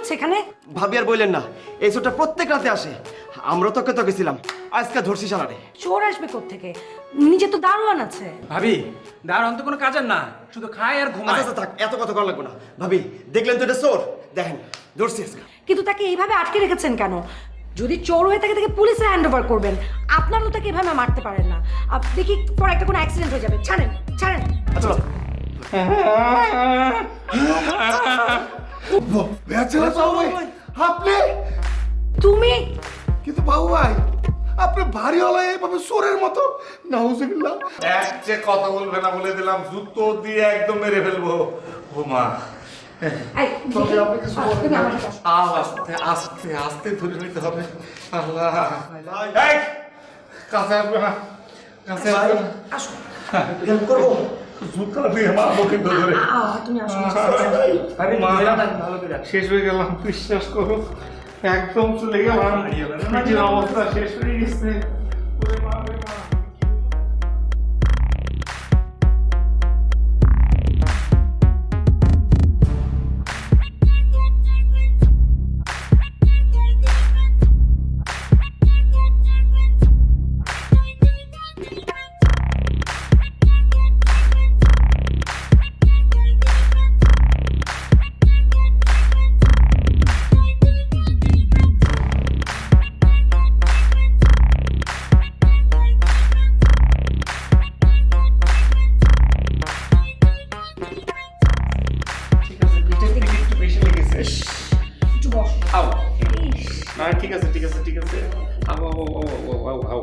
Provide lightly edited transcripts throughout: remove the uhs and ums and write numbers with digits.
হচ্ছে এখানে? ভাবি আর বললেন না, এই চোরটা প্রত্যেক রাতে আসে। আমরা তোকে তো গেছিলাম, আজকে ধরছি শালারে। চোর আসবে কোত্থেকে? নিজে তো দারোয়ান আছে। ভাবি দাঁড়ান তো কোনো কাজের না, শুধু খায় আর ঘুমায়। আচ্ছা থাক, এত কথা করা লাগবে না। ভাবি দেখলেন তো এটা চোর, দেখেন ধরছি আজকে। কিন্তু তাকে এইভাবে আটকে রেখেছেন কেন? যদি চোর হয়ে থাকে তাকে পুলিশে হ্যান্ড ওভার করবেন। আপনারা তো তাকে এভাবে মারতে পারেন না। দেখি পরে একটা কোনো অ্যাক্সিডেন্ট হয়ে যাবে। ছাড়েন ছাড়েন। আচ্ছা আপনি তুমি কিন্তু বাবু ভাই, আপনি ভারী হলায় এইভাবে চোরের মতো। নাউজুবিল্লাহ। এক যে কথা বলবে না বলে দিলাম, জুতো দিয়ে একদম মেরে ফেলবো। ও মা, এই, তুমি আমার সাথে আসো। আস্তে আস্তে আস্তে ধরে নিতে হবে। আল্লাহ, এই, কাছে আসবে না, কাছে আসবে না। আসো। হেল্প করবো? জুতা দিয়ে মারবো কিন্তু ধরে। তুমি আসো। শেষ হয়ে গেলাম, বিশ্বাস করো, একদম চলে গেলাম। নিজের অবস্থা শেষ হয়ে গেছে। ওরে মা, ওরে মা। ঠিক আছে, পিঠের দিকে একটু বেশি লেগেছে। একটু বসো। আও। না, ঠিক আছে ঠিক আছে ঠিক আছে। আও আও আও আও আও আও।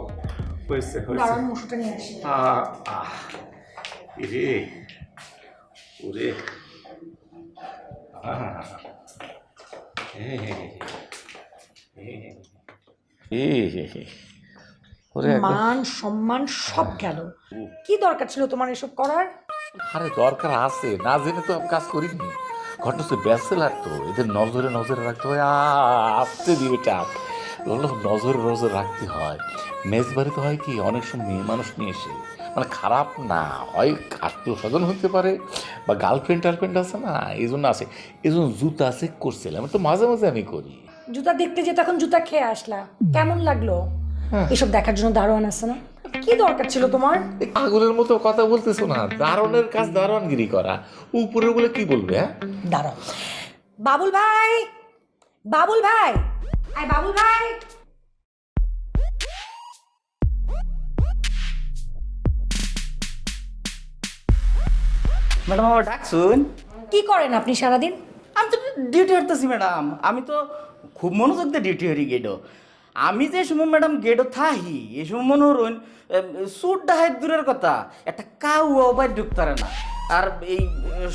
হয়েছে হয়েছে। দাঁড়ান, মশুটা নিয়ে আসি। ইরে, ওরে, মান সম্মান সব গেল। কি দরকার ছিল তোমার এসব করার? আরে দরকার আছে, না জেনে তো আমি কাজ করিনি। ঘটনা হচ্ছে ব্যাচেলার তো, এদের নজরে নজরে রাখতে হয়। আসতে দিবে চাপ, নজরে নজরে রাখতে হয়। মেজবাড়িতে হয় কি, অনেক সময় মেয়ে মানুষ নিয়ে এসে, মানে খারাপ না হয়, আত্মীয় স্বজন হতে পারে বা গার্লফ্রেন্ড টার্লফ্রেন্ড আছে না, এই জন্য আসে। এই জন্য জুতা চেক করছিলাম, তো মাঝে মাঝে আমি করি। জুতা দেখতে যে তখন জুতা খেয়ে আসলা, কেমন লাগলো? এসব দেখার জন্য দারোয়ান আছে না? কি দরকার ছিল তোমার? আগুনের মতো কথা বলতেছো না, দারোয়ানের কাজ দারোয়ানগিরি করা, উপরে বলে কি বলবে? হ্যাঁ দাঁড়াও। বাবুল ভাই, বাবুল ভাই, আয় বাবুল ভাই। ম্যাডাম আমার ডাকছুন? কি করেন আপনি সারাদিন? আমি তো ডিউটি হারতেছি ম্যাডাম। আমি তো খুব মনোযোগ দিয়ে ডিউটি হারি গেডো। আমি যে সময় ম্যাডাম গেডো থাহি এই সময় মনে হরুন সুট ডাহাই দূরের কথা, একটা কাউ অবাই ঢুকতারে না। আর এই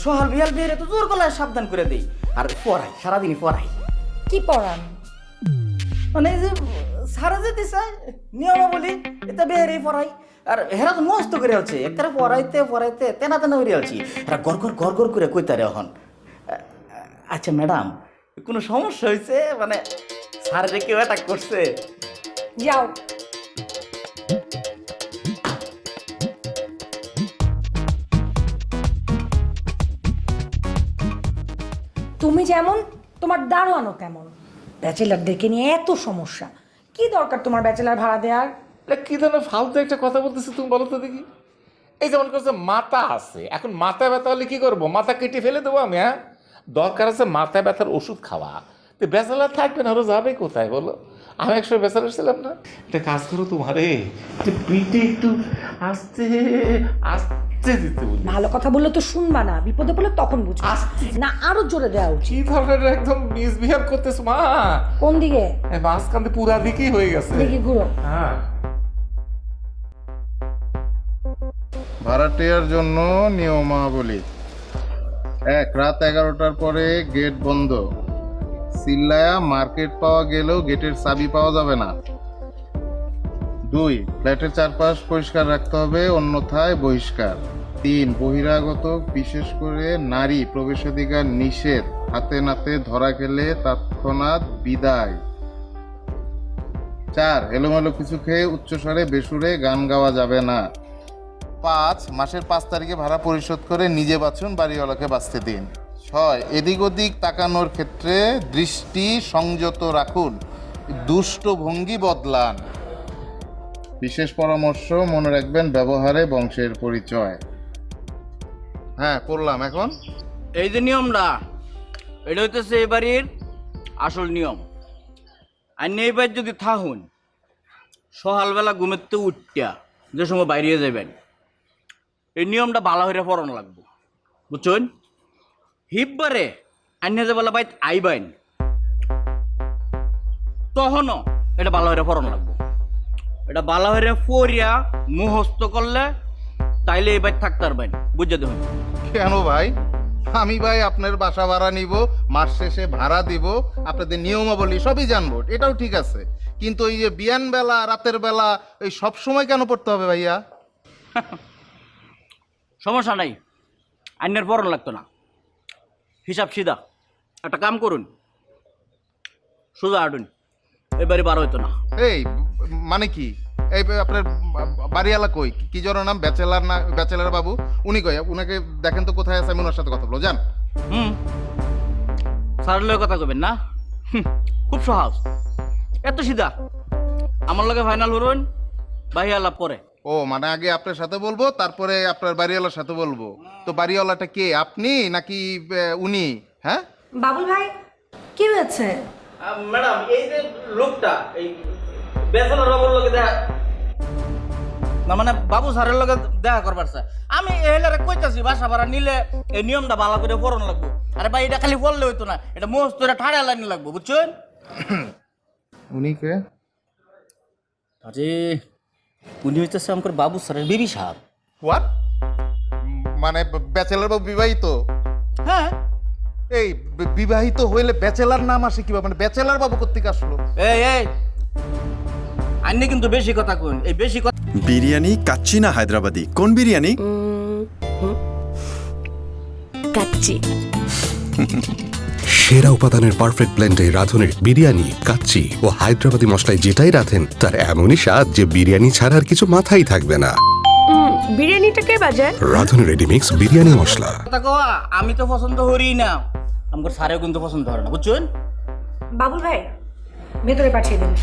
সহাল বিহাল বিহারে তো জোর গলায় সাবধান করে দেই। আর পড়াই, সারাদিনই পড়াই। কি পড়ান? মানে এই যে সারা যেতে চায় নিয়মাবলী, এটা বেহারেই পড়াই। আর হেরা তো মস্ত করে হচ্ছে, একটা পড়াইতে পড়াইতে তেনা তেনা করে হচ্ছি। এরা গড় গড় করে কইতারে এখন। আচ্ছা ম্যাডাম, কোনো সমস্যা হয়েছে? মানে স্যারে কেউ অ্যাটাক করছে? যাও। তুমি যেমন, তোমার দারোয়ানও তেমন। ব্যাচেলারদেরকে নিয়ে এত সমস্যা। কি দরকার তোমার ব্যাচেলার ভাড়া দেওয়ার? কি ধরনের ফালতু একটা কথা বলতেছি তুমি, বলো তো দেখি। এই যেমন করছে মাথা আছে, এখন মাথা ব্যথা হলে কি করবো? মাথা কেটে ফেলে দেবো আমি? হ্যাঁ, দরকার আছে মাথা ব্যথার ওষুধ খাওয়া। তো ব্যাচেলার থাকবে না, ওরা যাবে কোথায় বলো? আমি একসময় ব্যাচেলার ছিলাম না। একটা কাজ করো তোমারে, পিঠে একটু আস্তে আস্তে দিতে বলি। ভালো কথা বললে তো শুনবা না, বিপদে পড়লে তখন বুঝবে। না আরো জোরে দেওয়া উচিত। কি ধরনের একদম মিসবিহেভ করতেছো মা? কোন দিকে? মাঝখানে পুরা দিকেই হয়ে গেছে। দেখি ঘুরো। হ্যাঁ, ভাড়াটিয়ার জন্য নিয়মাবলী: 1, রাত 11টার পরে গেট বন্ধ। চিল্লায়া মার্কেট পাওয়া গেলেও গেটের চাবি পাওয়া যাবে না। 2, ফ্ল্যাটের চারপাশ পরিষ্কার রাখতে হবে, অন্যথায় বহিষ্কার। 3, বহিরাগত বিশেষ করে নারী প্রবেশাধিকার নিষেধ, হাতে নাতে ধরা খেলে তৎক্ষণাৎ বিদায়। 4, এলোমেলো কিছু খেয়ে উচ্চস্বরে বেসুরে গান গাওয়া যাবে না। 5, মাসের 5 তারিখে ভাড়া পরিশোধ করে নিজে বাঁচুন, বাড়িওয়ালাকে বাঁচতে দিন। 6, এদিক ওদিক তাকানোর ক্ষেত্রে দৃষ্টি সংযত রাখুন, দুষ্ট ভঙ্গি বদলান। বিশেষ পরামর্শ মনে রাখবেন, ব্যবহারে বংশের পরিচয়। হ্যাঁ, পড়লাম এখন। এই যে নিয়মটা, এটা হইতেছে এই বাড়ির আসল নিয়ম। আর এই বাড়ি যদি থাকুন, সকালবেলা ঘুমেতে উঠিয়া যে সময় বাইরে যাবেন, এই নিয়মটা ভালো হইয়া পড়ানো লাগবো, বুঝছেন? হিপবারে আইনে যে বেলা বাইত আইবেন, তখনও এটা ভালো হইয়া পড়ানো লাগবো। এটা ভালো হইয়া পড়িয়া মুখস্থ করলে তাইলে এই বাড়ি থাকতে পারবেন, বুঝতে দেখুন। কেন ভাই? আমি ভাই আপনার বাসা ভাড়া নিব, মাস শেষে ভাড়া দিব, আপনাদের নিয়মাবলী সবই জানবো, এটাও ঠিক আছে। কিন্তু ওই যে বিয়ান বেলা, রাতের বেলা, এই সব সময় কেন পড়তে হবে ভাইয়া? সমস্যা নাই, আইনের পড়ানো লাগতো না। হিসাব সিধা একটা কাম করুন, সোজা হাঁটুন, এবারে বার হইতো না। এই মানে কি? এই আপনার বাড়িওয়ালা কই? কি জোর নাম? ব্যাচেলার না ব্যাচেলার বাবু? উনি কই? উনাকে দেখেন তো কোথায় আছে, আমি ওনার সাথে কথা বলবো, যান। স্যারের কথা কবেন না? খুব সহজ, এত সিধা। আমার লগে ফাইনাল হরুন, বাহিয়া লাভ পরে। ও মানে আগে আপনার সাথে বলবো, তারপরে আপনার বাড়িওয়ালার সাথে বলবো। তো বাড়িওয়ালাটা কে, আপনি নাকি উনি? হ্যাঁ বাবুল ভাই, কি হয়েছে? ম্যাডাম, এই যে লোকটা, এই ব্যাচেলর বাবুর লগে দেখা, না মানে বাবু স্যারের লগে দেখা করবার স্যার। আমি এলারে কইতাছি বাসা ভাড়া নিলে এই নিয়মটা ভালো করে পড়ানো লাগবো। আরে ভাই, এটা খালি বললে হইতো না, এটা মস্ত এটা ঠাড়া লাইন লাগবো, বুঝছেন? উনি কে? আরে উনি হইতেছে আমার বাবু স্যারের বিবি সাহেব। হোয়াট? মানে ব্যাচেলার বাবু বিবাহিত? হ্যাঁ। এই বিবাহিত হইলে ব্যাচেলার নাম আসে কিভাবে? মানে ব্যাচেলার বাবু কোত্থেকে আসলো? এই আইনে কিন্তু বেশি কথা কইন, এই বেশি কথা। বিরিয়ানি কাচ্চি না হায়দ্রাবাদি, কোন বিরিয়ানি? কাচ্চি। সেরা উপাদানের পারফেক্ট ব্লেন্ডে রাঁধুনের বিরিয়ানি, কাচ্চি ও হায়দ্রাবাদি মশলায় যেটাই রাঁধেন তার এমনই স্বাদ যে বিরিয়ানি ছাড়া আর কিছু মাথায় থাকবে না। বিরিয়ানিটা কে বাজায়? রাঁধুনের রেডিমিক্স বিরিয়ানি মশলা। কথা কওয়া আমি তো পছন্দ করি না, আমার স্যারেও কিন্তু পছন্দ করে না, বুঝছেন? বাবুল ভাই, ভেতরে পাঠিয়ে দিন।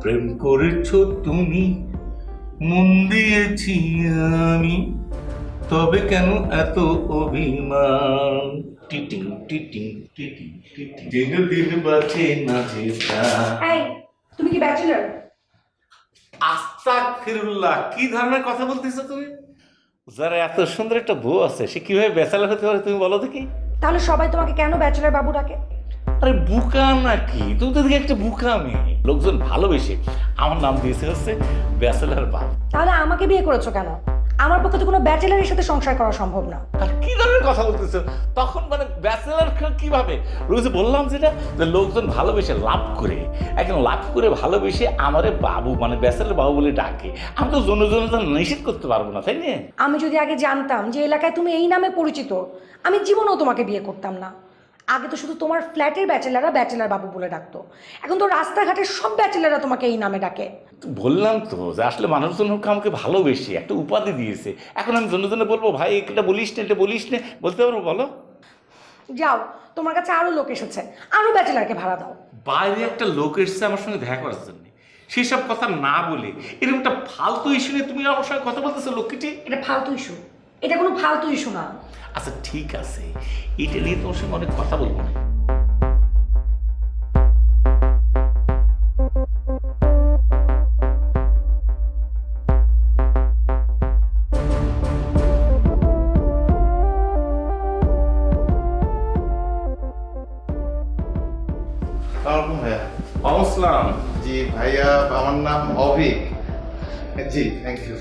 প্রেম করেছো তুমি, মন দিয়েছি আমি, তবে কেন এত অভিমান? টিটিং টিটিং টিটিং টিটিং, দিন দিন বাঁচে না যেটা। এই, তুমি কি ব্যাচেলর? আস্তাগফিরুল্লাহ, কি ধরনের কথা বলতেছো তুমি? যারা এত সুন্দর একটা বউ আছে, সে কিভাবে ব্যাচেলার হতে পারে তুমি বলো দেখি? তাহলে সবাই তোমাকে কেন ব্যাচেলর বাবু ডাকে? আরে বুকা নাকি তুমি? তো দেখি একটা বুকা মেয়ে, লোকজন ভালোবেসে আমার নাম দিয়েছে হচ্ছে ব্যাচেলার বাবু। তাহলে আমাকে বিয়ে করেছো কেন? আমার পক্ষে তো কোনো ব্যাচেলারের সাথে সংসার করা সম্ভব না। আর কি ধরনের কথা বলতেছো? তখন মানে ব্যাচেলার কিভাবে? রোজ বললাম যেটা, যে লোকজন ভালোবেসে লাভ করে, একদম লাভ করে ভালোবেসে আমারে বাবু মানে ব্যাচেলার বাবু বলে ডাকে। আমি তো জন নিষেধ করতে পারবো না, তাই না? আমি যদি আগে জানতাম যে এলাকায় তুমি এই নামে পরিচিত, আমি জীবনেও তোমাকে বিয়ে করতাম না। আগে তো শুধু তোমার ফ্ল্যাটের ব্যাচেলাররা ব্যাচেলার বাবু বলে ডাকতো, এখন তো রাস্তাঘাটের সব ব্যাচেলাররা তোমাকে এই নামে ডাকে। বললাম তো যে আসলে মানুষজন আমাকে ভালোবেসে একটা উপাধি দিয়েছে। এখন আমি জন্য বলবো ভাই এটা বলিস না, এটা বলিস না, বলতে পারবো বলো? যাও, তোমার কাছে আরো লোক এসেছে, আরো ব্যাচেলারকে ভাড়া দাও। বাইরে একটা লোক এসছে আমার সঙ্গে দেখা করার জন্য, সেসব কথা না বলে এরকম একটা ফালতু ইস্যু নিয়ে তুমি আমার সঙ্গে কথা বলতেছো লক্ষ্মীটি। এটা ফালতু ইস্যু? এটা কোনো ফালতু ইস্যু না। আচ্ছা ঠিক আছে, এটা নিয়ে তোমার সঙ্গে অনেক কথা বলবো না। আসসালাম। জি ভাইয়া, আমার নাম অভিক। জি থ্যাংক ইউ।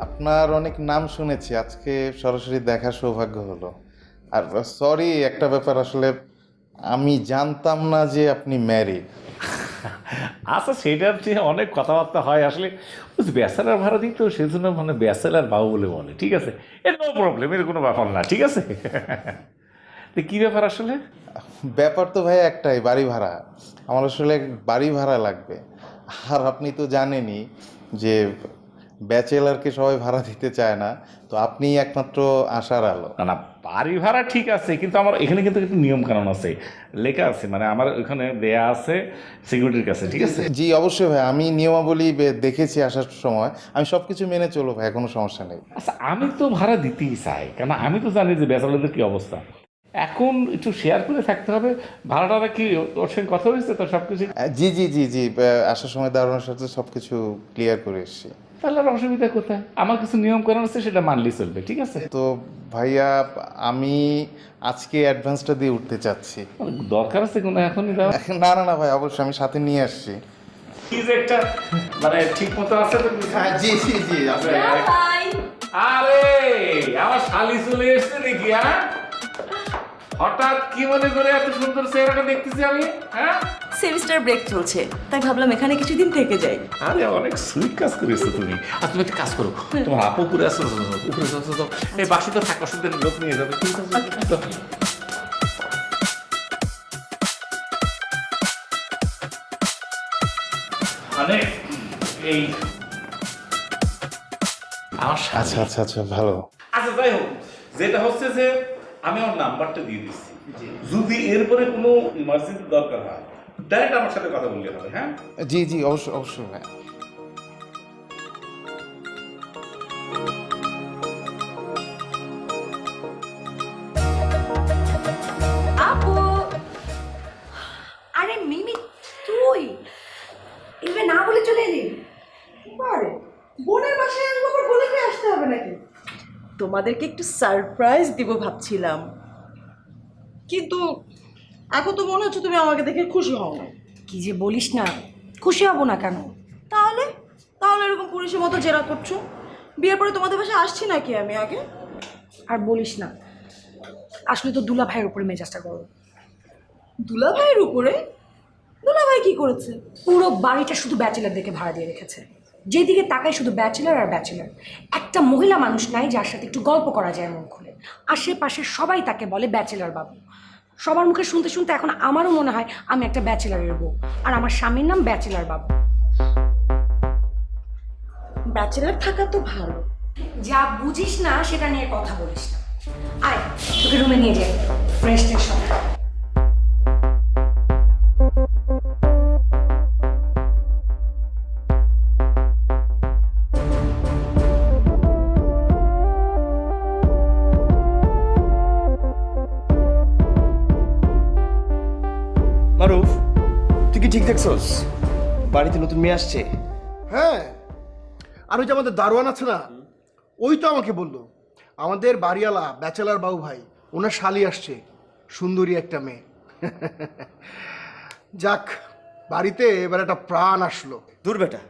আপনার অনেক নাম শুনেছি, আজকে সরাসরি দেখার সৌভাগ্য হলো। আর সরি, একটা ব্যাপার, আসলে আমি জানতাম না যে আপনি ম্যারিড। আচ্ছা সেটার যে অনেক কথাবার্তা হয়, আসলে ব্যাচেলার ভাড়া দিই তো সেই জন্য মানে ব্যাচেলার বাবু বলে বলে। ঠিক আছে, এর নো প্রবলেম, এর কোনো ব্যাপার না। ঠিক আছে, তো কী ব্যাপার আসলে? ব্যাপার তো ভাই একটাই, বাড়ি ভাড়া। আমার আসলে বাড়ি ভাড়া লাগবে। আর আপনি তো জানেনই যে ব্যাচেলারকে সবাই ভাড়া দিতে চায় না, তো আপনিই একমাত্র আশার আলো। না না, বাড়ি ভাড়া ঠিক আছে, কিন্তু আমার এখানে কিন্তু একটু নিয়ম কানুন আছে, লেখা আছে, মানে আমার ওখানে দেয়া আছে সিকিউরিটির কাছে, ঠিক আছে? জি অবশ্যই ভাই, আমি নিয়মাবলী দেখেছি আসার সময়, আমি সব কিছু মেনে চলো ভাই, কোনো সমস্যা নেই। আচ্ছা, আমি তো ভাড়া দিতেই চাই, কারণ আমি তো জানি যে ব্যাচেলারদের কী অবস্থা। এখন একটু শেয়ার করে থাকতে হবে। ভাড়াটা কি ওর সঙ্গে কথা হয়েছে তো সব কিছু? জি জি জি জি, আসার সময় দারোয়ানের সাথে সব কিছু ক্লিয়ার করে এসেছি। তাহলে আর অসুবিধা কোথায়? আমার কিছু নিয়ম কানুন আছে, সেটা মানলেই চলবে, ঠিক আছে? তো ভাইয়া আমি আজকে অ্যাডভান্সটা দিয়ে উঠতে চাচ্ছি। দরকার আছে কোনো এখনই দেওয়া? না না না ভাই, অবশ্যই আমি সাথে নিয়ে আসছি। কি যে একটা মানে ঠিক মতো আছে তো? জি জি জি আরে আমার শালি চলে এসছে দেখি। হ্যাঁ, হঠাৎ কি মনে করে এত সুন্দর চেহারাটা দেখতেছি আমি? হ্যাঁ, সেমিস্টার ব্রেক চলছে, তাই ভাবলাম এখানে কিছুদিন থেকে যাই। আরে অনেক সুইট কাজ করেছো তুমি। আর তুমি একটা কাজ করো, তোমার আপু উপরে আসো, উপরে আসো, এই বাসি তো থাকা অসুবিধা লোক নিয়ে যাবে। মানে এই আমার আচ্ছা আচ্ছা আচ্ছা, ভালো। আচ্ছা, যাই হোক, যেটা হচ্ছে যে আমি আমার নাম্বারটা দিয়ে দিচ্ছি, যদি এরপরে কোনো ইমার্জেন্সি দরকার হয় ডাইরেক্ট আমার সাথে কথা বললে হবে। হ্যাঁ জি জি অবশ্যই অবশ্যই ভাই। আপু, আরে মিমি তুই এভাবে না বলে চলে এলি? বোনের বাসায় আসবো, আবার বলে দিয়ে আসতে হবে নাকি? তোমাদেরকে একটু সারপ্রাইজ দিব ভাবছিলাম, কিন্তু এখন তো মনে হচ্ছে তুমি আমাকে দেখে খুশি হও না। কি যে বলিস না, খুশি হব না কেন? তাহলে তাহলে এরকম পুলিশের মতো জেরা করছো? বিয়ের পরে তোমাদের বাসায় আসছি নাকি আমি আগে? আর বলিস না, আসলে তো দুলা ভাইয়ের উপরে মেজাজটা গরম। দুলা ভাইয়ের উপরে? দুলা ভাই কি করেছে? পুরো বাড়িটা শুধু ব্যাচেলার দেখে ভাড়া দিয়ে রেখেছে। যেদিকে তাকাই শুধু ব্যাচেলার আর ব্যাচেলার। একটা মহিলা মানুষ নাই যার সাথে একটু গল্প করা যায় মন খুলে। আশেপাশে সবাই তাকে বলে ব্যাচেলার বাবু। সবার মুখে শুনতে শুনতে এখন আমারও মনে হয় আমি একটা ব্যাচেলারের বউ, আর আমার স্বামীর নাম ব্যাচেলার বাবু। ব্যাচেলার থাকা তো ভালো। যা বুঝিস না সেটা নিয়ে কথা বলিস না। আয় তোকে রুমে নিয়ে যাই, ফ্রেশ ট্রেশ সব। মারুফ, তুই কি ঠিক দেখছস? বাড়িতে নতুন মেয়ে আসছে। হ্যাঁ, আর ওই যে আমাদের দারোয়ান আছে না, ওই তো আমাকে বললো আমাদের বাড়িওয়ালা ব্যাচেলার বাবু ভাই ওনার শালি আসছে, সুন্দরী একটা মেয়ে। যাক, বাড়িতে এবার একটা প্রাণ আসলো। দূর বেটা,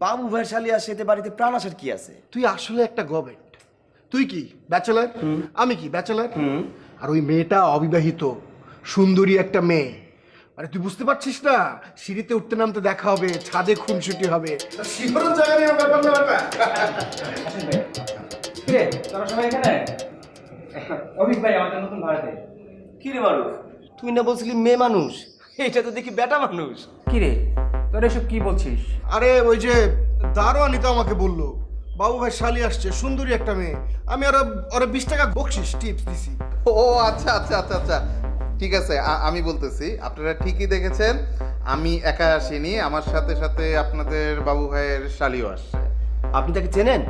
বাবু ভাইয়ের শালি আসে, এতে বাড়িতে প্রাণ আসার কি আছে? তুই আসলে একটা গভর্নমেন্ট। তুই কি ব্যাচেলার, আমি কি ব্যাচেলার, আর ওই মেয়েটা অবিবাহিত, সুন্দরী একটা মেয়ে। আরে তুই বুঝতে পারছিস না, সিঁড়িতে উঠতে নামতে দেখা হবে, ছাদে খুনসুটি হবে। শিহরণ জায়গা নিয়ে ব্যাপার না ব্যাপার। কিরে তোরা সবাই এখানে? অভিক ভাই আমাদের নতুন ভাড়াতে। কি রে মারুফ, তুই না বলছিলি মেয়ে মানুষ, এটা তো দেখি বেটা মানুষ। কিরে তোরা এসব কি বলছিস? আরে ওই যে দারোয়ানি তো আমাকে বললো বাবু ভাই শালি আসছে, সুন্দরী একটা মেয়ে। আমি ওরা 20 টাকা বকশিস টিপস দিছি। ও আচ্ছা আচ্ছা আচ্ছা আচ্ছা, ঠিক আছে, আমি বলতেছি, আপনারা ঠিকই দেখেছেন, আমি একা আসিনি, আমার সাথে সাথে আপনাদের বাবু ভাইয়ের শালিও আসছে। আপনি তাকে চেনেন?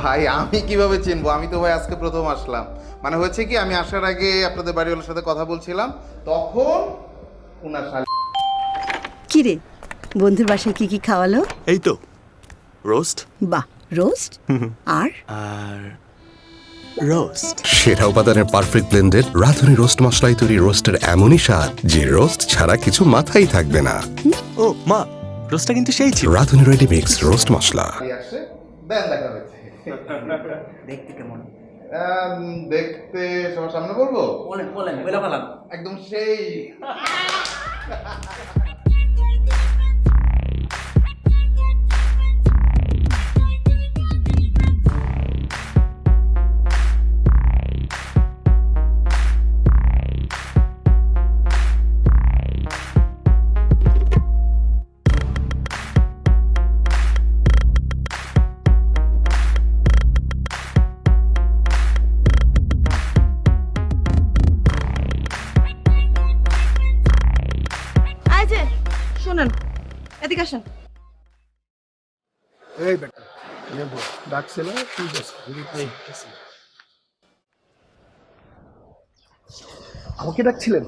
ভাই আমি কিভাবে চিনবো, আমি তো ভাই আজকে প্রথম আসলাম। মানে হয়েছে কি, আমি আসার আগে আপনাদের বাড়িওয়ালার সাথে কথা বলছিলাম, তখন ওনার শালি। কি রে, বন্ধুর বাসায় কি কি খাওয়ালো? এই তো রোস্ট বাহ, রোস্ট আর আর রোস্ট। সেরা উপাদানের পারফেক্ট ব্লেন্ডেড রাঁধুনি রোস্ট মশলায় তৈরি রোস্টের এমনই স্বাদ যে রোস্ট ছাড়া কিছু মাথায় থাকবে না। ও মা, রোস্টটা কিন্তু সেই ছিল। রাঁধুনি রেডি মিক্স রোস্ট মশলা। আসছে, দেন দেখা হয়েছে। দেখতে কেমন? দেখতে সবার সামনে বলবো? বলেন বলেন, বলে ফেলাম। একদম সেই। শোনেন, এদিকে আসেন। এই বেটা নেবো ডাকছে না তুই বস আমাকে ডাকছিলেন?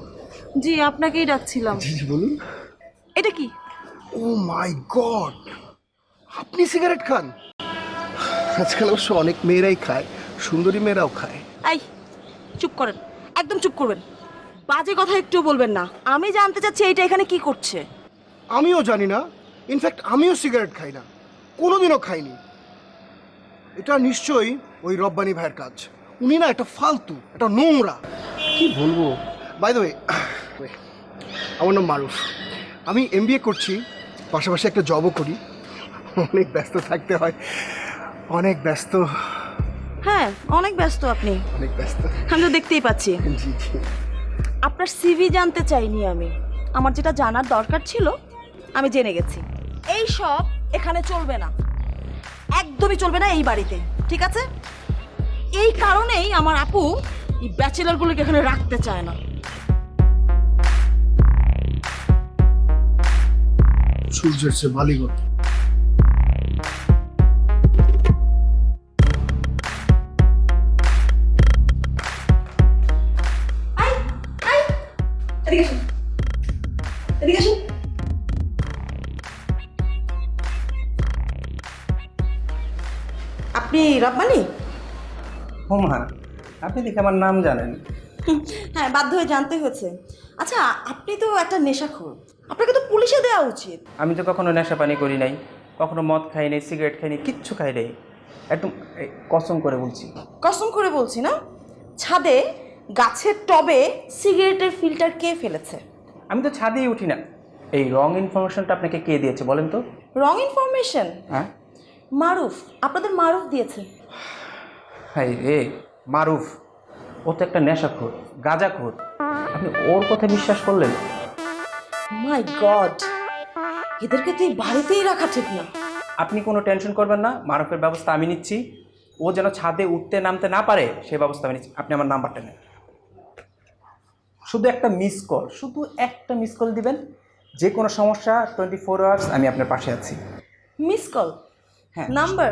জি, আপনাকেই ডাকছিলাম। জি বলুন। এটা কি? ও মাই গড, আপনি সিগারেট খান? আজকাল অবশ্য অনেক মেয়েরাই খায়, সুন্দরী মেয়েরাও খায়। এই চুপ করেন, একদম চুপ করবেন। বাজে কথা একটু বলবেন না। আমি জানতে চাচ্ছি এইটা এখানে কি করছে। আমিও জানি না, ইনফ্যাক্ট আমিও সিগারেট খাই না, কোনোদিনও খাইনি। এটা নিশ্চয়ই ওই রব্বানি ভাইয়ের কাজ। উনি না একটা ফালতু, একটা নোংরা, কি বলবো। বাই দ্য ওয়ে, আমার নাম মারুফ, আমি MBA করছি, পাশাপাশি একটা জবও করি। অনেক ব্যস্ত থাকতে হয়, অনেক ব্যস্ত। হ্যাঁ, অনেক ব্যস্ত আপনি, অনেক ব্যস্ত। আমি তো দেখতেই পাচ্ছি। জি জি। আপনার সিভি জানতে চাইনি আমি, আমার যেটা জানার দরকার ছিল আমি জেনে গেছি। এই সব এখানে চলবে না, একদমই চলবে না এই বাড়িতে, ঠিক আছে? এই কারণেই আমার আপু এই ব্যাচেলারগুলোকে এখানে রাখতে চায় না। সূর্যের চেয়ে বালিগত। এদিকে আসুন, এদিকে আসুন। আপনি রব্বানি? ও মা, আপনি দেখে আমার নাম জানেন। হ্যাঁ, বাধ্য হয়ে জানতে হয়েছে। আচ্ছা, আপনি তো একটা নেশাখোর, আপনাকে তো পুলিশে দেওয়া উচিত। আমি তো কখনো নেশা পানি করি নাই, কখনো মদ খাই নাই, সিগারেট খাই নাই, কিচ্ছু খাই নাই। একদম কসম করে বলছি। কসম করে বলছি না? ছাদে গাছের টবে সিগারেটের ফিল্টার কে ফেলেছে? আমি তো ছাদেই উঠি না। এই রং ইনফরমেশনটা আপনাকে কে দিয়েছে বলেন তো? Wrong information? হ্যাঁ, মারুফ, আপনাদের মারুফ দিয়েছে। হাই রে, মারুফ ও তো একটা নেশাখোর, গাঁজাখোর। আপনি ওর কথা বিশ্বাস করলেন? মাই গড, এদেরকে তুই বাড়িতেই রাখা ঠিক না। আপনি কোনো টেনশন করবেন না, মারুফের ব্যবস্থা আমি নিচ্ছি। ও যেন ছাদে উঠতে নামতে না পারে সেই ব্যবস্থা আমি নিচ্ছি। আপনি আমার নাম্বারটা নেন, শুধু একটা মিস কল, শুধু একটা মিস কল দিবেন। যে কোনো সমস্যা 24 আওয়ার্স আমি আপনার পাশে আছি। Miss call? হ্যাঁ। নাম্বার?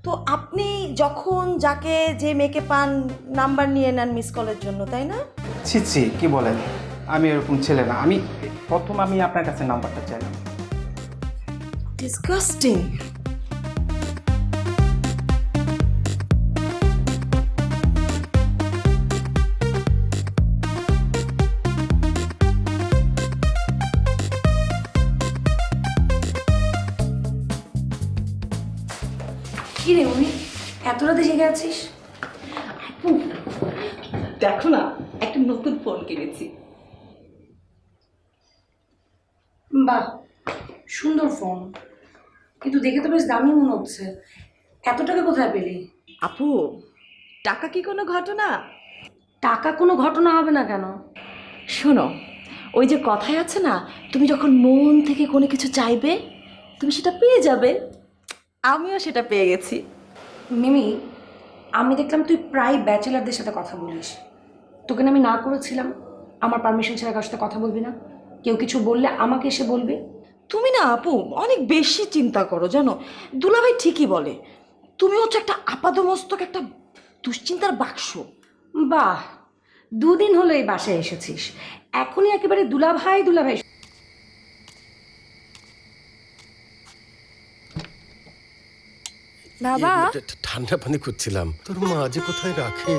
তো আপনি যখন যাকে যে মেয়েকে পান নাম্বার নিয়ে নেন মিস কলের জন্য, তাই না? ছি ছি, কি বলেন? আমি এরকম ছেলে না। আমি প্রথম আপনার কাছে নাম্বারটা চাইলাম। ডিসগাস্টিং। কি রে উনি এত রাতে জেগে আছিস? দেখো না, একটা নতুন ফোন কিনেছি। বাহ, সুন্দর ফোন, কিন্তু দেখে তো বেশ দামি মনে হচ্ছে। এত টাকা কোথায় পেলি? আপু, টাকা কি কোনো ঘটনা? টাকা কোনো ঘটনা হবে না কেন? শোনো, ওই যে কথায় আছে না, তুমি যখন মন থেকে কোনো কিছু চাইবে তুমি সেটা পেয়ে যাবে। আমিও সেটা পেয়ে গেছি। মিমি, আমি দেখলাম তুই প্রায় ব্যাচেলারদের সাথে কথা বলিস। তোকে না আমি না করেছিলাম আমার পারমিশন ছাড়া কারোর সাথে কথা বলবি না, কেউ কিছু বললে আমাকে এসে বলবি। তুমি না আপু অনেক বেশি চিন্তা করো, জানো? দুলাভাই ঠিকই বলে, তুমি হচ্ছে একটা আপাদমস্তক একটা দুশ্চিন্তার বাক্স। বাহ, দুদিন হলো এই বাসায় এসেছিস, এখনই একেবারে দুলাভাই দুলাভাই। বাবা, ঠান্ডা পানি খুঁজছিলাম, তোর মা যে কোথায় রাখে।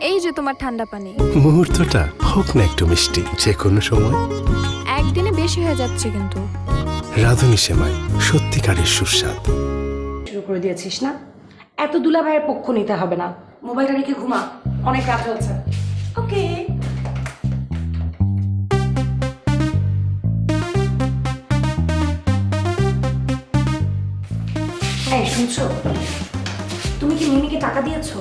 এই যে তোমার ঠান্ডা পানি। মুহূর্তটা হোক না একটু মিষ্টি, যে কোনো সময়। একদিনে বেশি হয়ে যাচ্ছে কিন্তু। রাধুনী সেমাই, সত্যিকারের সুস্বাদ। শুরু করে দিয়েছিস না? এত দুলাভাইয়ের পক্ষ নিতে হবে না, মোবাইলটা রেখে ঘুমা, অনেক রাত হচ্ছে। ওকে। এই শুনছো, তুমি কি মিমিকে টাকা দিয়েছো?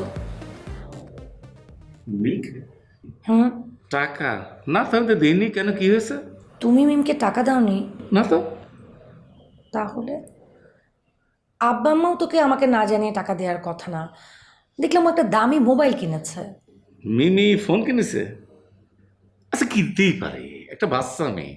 হুম। টাকা না, তাহলে দেয়নি কেন? কি হয়েছে? তুমি মিমকে টাকা দাওনি? না তো। তাহলে আব্বা আম্মাও তোকে আমাকে না জানিয়ে টাকা দেওয়ার কথা না। দেখলাম একটা দামি মোবাইল কিনেছে। মিমি ফোন কিনেছে? আচ্ছা, কিনতেই পারে, একটা বাচ্চা মেয়ে,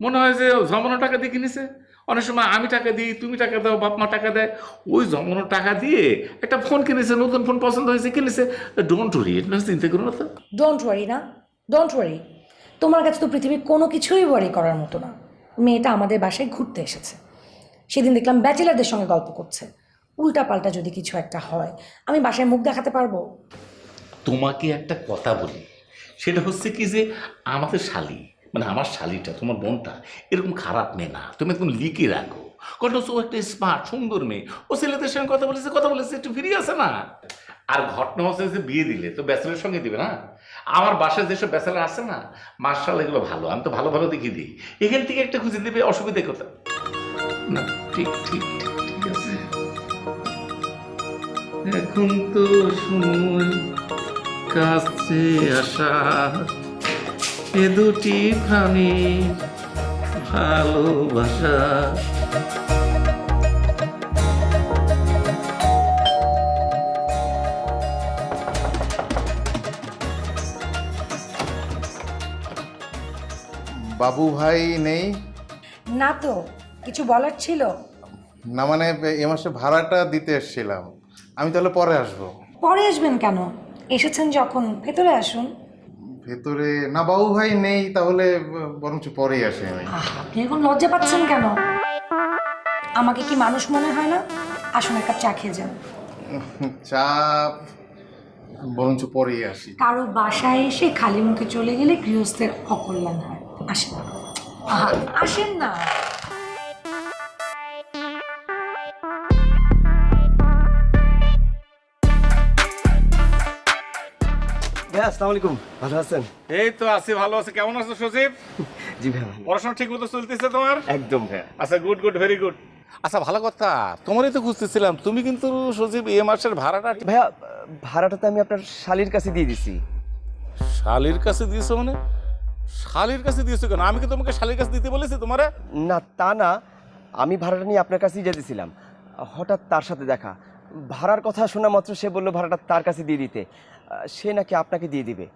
মনে হয় যে জমানো টাকা দিয়ে কিনেছে। অনেক সময় আমি টাকা দিই, তুমি টাকা দাও, বাপ মা টাকা দেয়, ওই জমানো টাকা দিয়ে একটা ফোন কিনেছে, নতুন ফোন পছন্দ হয়েছে কিনেছে। ডোন্ট ওয়ারি, এটা চিন্তা করো না তো। ডোন্ট ওয়ারি না, ডোন্ট ওয়ারি। তোমার কাছে তো পৃথিবীর কোনো কিছুই ওয়ারি করার মতো না। মেয়েটা আমাদের বাসায় ঘুরতে এসেছে, সেদিন দেখলাম ব্যাচেলারদের সঙ্গে গল্প করছে। উল্টাপাল্টা যদি কিছু একটা হয়, আমি বাসায় মুখ দেখাতে পারবো? তোমাকে একটা কথা বলি, সেটা হচ্ছে কি যে আমাদের শালি, মানে আমার শালিটা, তোমার বোনটা এরকম খারাপ মেয়ে না, তুমি একদম লিখে রাখো। কারণ ও একটা স্মার্ট সুন্দর মেয়ে, ও ছেলেদের সঙ্গে কথা বলেছে একটু ফ্রি আছে না। আর ঘটনা হচ্ছে যে বিয়ে দিলে তো ব্যাচেলার সঙ্গে দিবে না। আমার বাসায় যেসব ব্যাচেলার আছে না, মার্শাল এগুলো ভালো, আমি তো ভালো ভালো দেখিয়ে দিই। এখান থেকে একটা খুঁজে দেবে, অসুবিধা কোথায় না। ঠিক ঠিক ঠিক ঠিক আছে। এখন তো সময় কাছে আসা, এ দুটি প্রাণী ভালোবাসা। বাবু ভাই নেই? না তো, কিছু বলার ছিল? না মানে এ মাসে ভাড়াটা দিতে এসেছিলাম, আমি তাহলে পরে আসবো। পরে আসবেন কেন? এসেছেন যখন ভেতরে আসুন। ভেতরে না, বাবু ভাই নেই, তাহলে বরঞ্চ পরেই আসি আমি। আপনি এখন লজ্জা পাচ্ছেন কেন? আমাকে কি মানুষ মনে হয় না? আসুন এক কাপ চা খেয়ে যান। চা বরঞ্চ পরেই আসি। কারো বাসায় এসে খালি মুখে চলে গেলে গৃহস্থের অকল্যাণ হয়। আসেন, আসেন না। ভাইয়া আসসালামু আলাইকুম, ভালো আছেন? এই তো আছি, ভালো আছে। কেমন আছো সজীব? জি ভাইয়া। পড়াশোনা ঠিক মতো চলতেছে তোমার? একদম ভাইয়া। আচ্ছা, গুড গুড, ভেরি গুড। আচ্ছা, ভালো কথা, তোমারই তো খুঁজতেছিলাম। তুমি কিন্তু সজীব এই মাসের ভাড়াটা ভাইয়া ভাড়াটা তো আমি আপনার শালির কাছে দিয়ে দিছি। শালির কাছে দিয়েছো মানে? শালির কাছে দিয়েছো কেন? আমি কি তোমাকে শালির কাছে দিতে বলেছি তোমারে? না তা না, আমি ভাড়াটা নিয়ে আপনার কাছেই যেতেছিলাম, হঠাৎ তার সাথে দেখা। ভাড়ার কথা শোনা মাত্র সে বললো ভাড়াটা তার কাছে দিয়ে দিতে, সে নাকি আপনাকে দিয়ে দিবে।